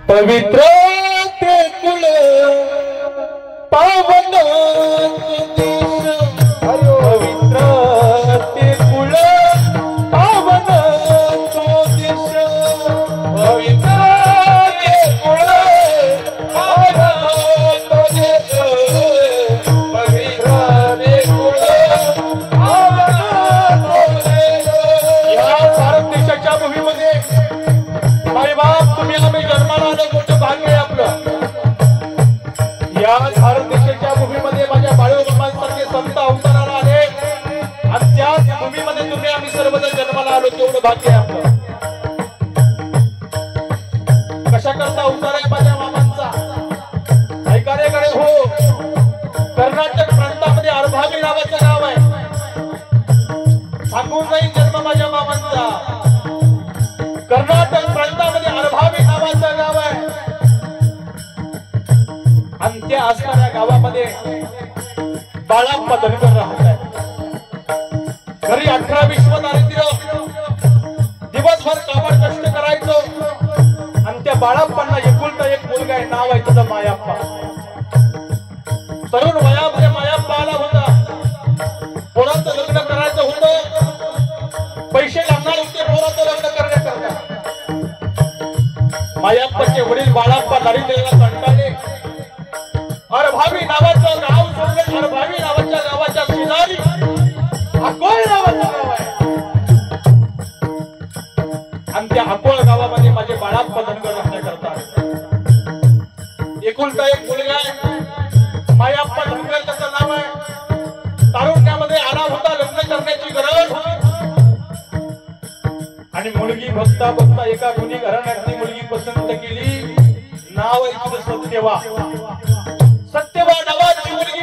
पवित्र ते कुल पावन देश, पवित्र ते कुल पावन तो देश, पवित्र ते कुल पावन तो देश, पवित्र ते कुल पावन तो देश। या भारत देशाच्या भूमीमध्ये मायबाप तुम्ही आम्ही जन्माला आलो, मोठं भाग्य आहे आपलं। या भारत देशाच्या भूमीमध्ये माझ्या बाळूमामांसारखे संत अवताराला आले आणि त्याच भूमीमध्ये तुम्ही आम्ही सर्वजण जन्माला आलो, तेवढं भाग्य आहे आपलं। कशा करता अवतार आहे माझ्या मामांचा, ऐकारेकडे हो। कर्नाटक प्रांतामध्ये अर्भावी नावाचं गाव आहे, सांगून जाईल जन्म माझ्या मामांचा। कर्नाटक प्रांतामध्ये अर्भावी नावाचं गाव आहे आणि त्या असणाऱ्या गावामध्ये बाळाप्पा धनगर राहत आहे। घरी 18-20 दारिद्र्य, दिवसभर काबाड कष्ट करायचो आणि त्या बाळाप्पांना एकुलता एक मुलगा आहे, नाव आहे त्याचं मायाप्पा। तरुण वयामध्ये मायाप्पा आला होता, पोराचं लग्न करायचं होतं, पैसे लागणार होते पोराचं लग्न करण्याकरता। मायाप्पाचे वडील बाळाप्पा दारिद्र्याला कंटाळले, अर्भावी नावाचं गाव सोडलं, अर्भावी नावाच्या गावाच्या शेजारी अकोळ नावाचं गाव आहे आणि त्या अकोळ गावामध्ये माझे बाळाप्पा धनगर राहण्याकरता एकुलता एक मुलगा आहे, मायाप्पा धनगर त्याचं नाव आहे। तारुण्यामध्ये आला होता, लग्न करण्याची गरज होती आणि मुलगी बघता बघता एका गुणी घराण्यातली मुलगी पसंत केली, नाव आहे तिचं सत्यवा। सत्यवा नावाची मुलगी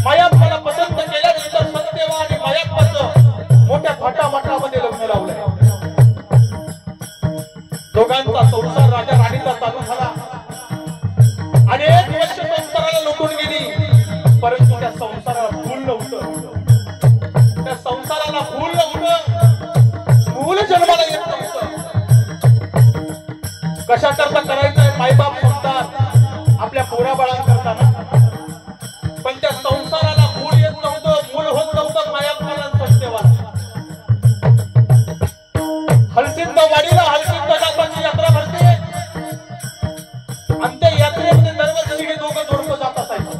मायाप्पाला पसंत केल्यानंतर सत्यवा आणि मायाप्पाचं मोठ्या थाटामाटामध्ये लग्न लावलंय। दोघांचा संसार राजा राणीचा चालू झाला, अनेक वर्ष संसाराला लुटून गेली, परंतु त्या संसाराला फूल नव्हतं, त्या संसाराला फूल नव्हतं, मूल जन्माला येत नव्हतं। कशा करता करायचंय मायबाप म्हणतात आपल्या पोरा बाळांकरता ना, पण त्या संसाराला मूळ येत नव्हतं, मूल होत नव्हतं मायाप्पाला सत्यवाला। हलसिद्ध वाडीला हलसिद्ध नाथाची यात्रा भरते आणि त्या यात्रेमध्ये दरवर्षी हे दोघं जोडपं जात असायचं।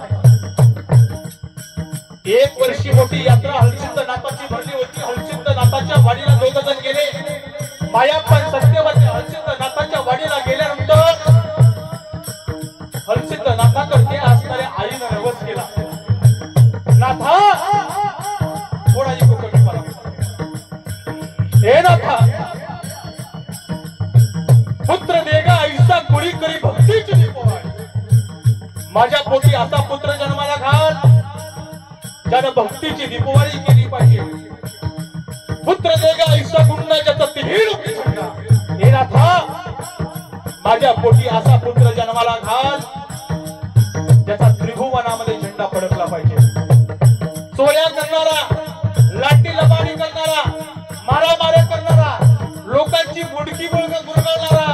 एक वर्षी मोठी यात्रा हलसिद्ध नाथाची भरली होती, हलसिद्ध नाथाच्या वाडीला दोघ जण गेले। मायाप्पा सत्यवाच्या हलसिद्ध नाथाच्या वाडीला गेल्यानंतर हलसिद्ध नाथाकडे असणाऱ्या आईनं नवस केला, नाथा थोडा इको कमी करा, हे नाथा पुत्र देगा ऐसा कुणी करी भक्तीची दीपवाळी, माझ्या पोटी असा पुत्र जन्माला घाल ज्यानं भक्तीची दीपवाळी केली पाहिजे। पुत्र देगा ऐसा गुंडा ज्याचा तिहीर झेंडा, हे नाथा माझ्या पोटी असा पुत्र जन्माला घाल ज्याचा त्रिभुवनामध्ये झेंडा फडकला पाहिजे। चोऱ्या करणारा, लाठी लबाडी करणारा, मारामाऱ्या करणारा, लोकांची मुडकी गुरगळणारा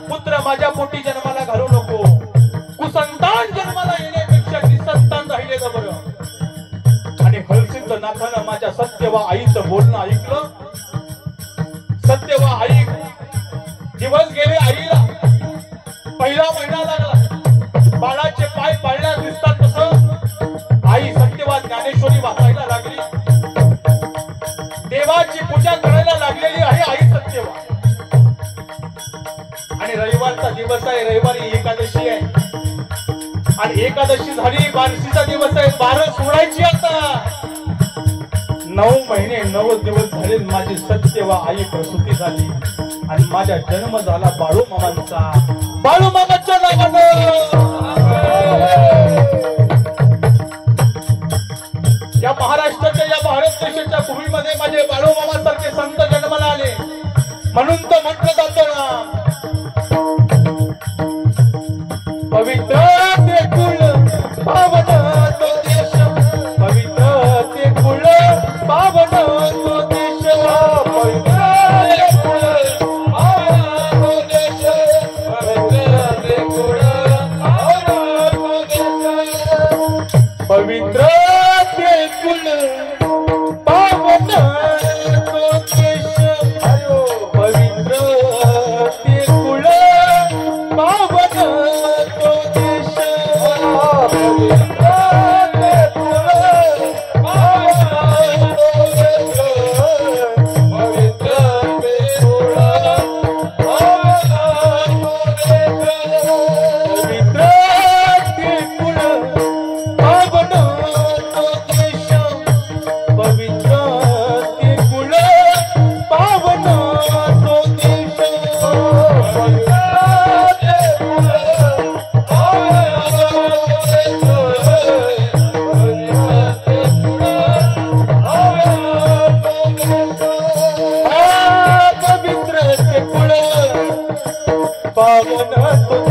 पुत्र माझ्या पोटी जन्माला घालू नको। कुसंतान जन्माला येण्यापेक्षा निसंतान राहिलेलं बरं। आणि हलसिद्ध नाथानं माझ्या सत्यवा आईचं बोलणं ऐकलं। सत्यवा आई दिवस गेले, आईला पहिला महिना लागला, बाळाचे पाय पाळण्यात दिसतात तसं आई सत्यवा ज्ञानेश्वरी वाचायला लागली, देवाची पूजा करायला लागलेली आहे आई सत्यवा। आणि रविवारचा दिवस आहे, रविवारी एकादशी आहे आणि एकादशी झाली, बारशीचा दिवस आहे, बारस सोडायची आता। 9 महिने 9 दिवस झाले माझी सत्यवा आई प्रसूती झाली आणि माझा जन्म झाला बाळूमामांचा, बाळूमामाच्या नावानं। या महाराष्ट्राच्या, या भारत देशाच्या भूमीमध्ये माझे बाळूमामासारखे संत जन्माला आले म्हणून तर म्हटलं जातं ना, पवित्र ते कुल पावन तो देश, पवित्र ते कुल पावन तो देश, पवित्र ते कुल पावन तो देश, पवित्र पावन तुझ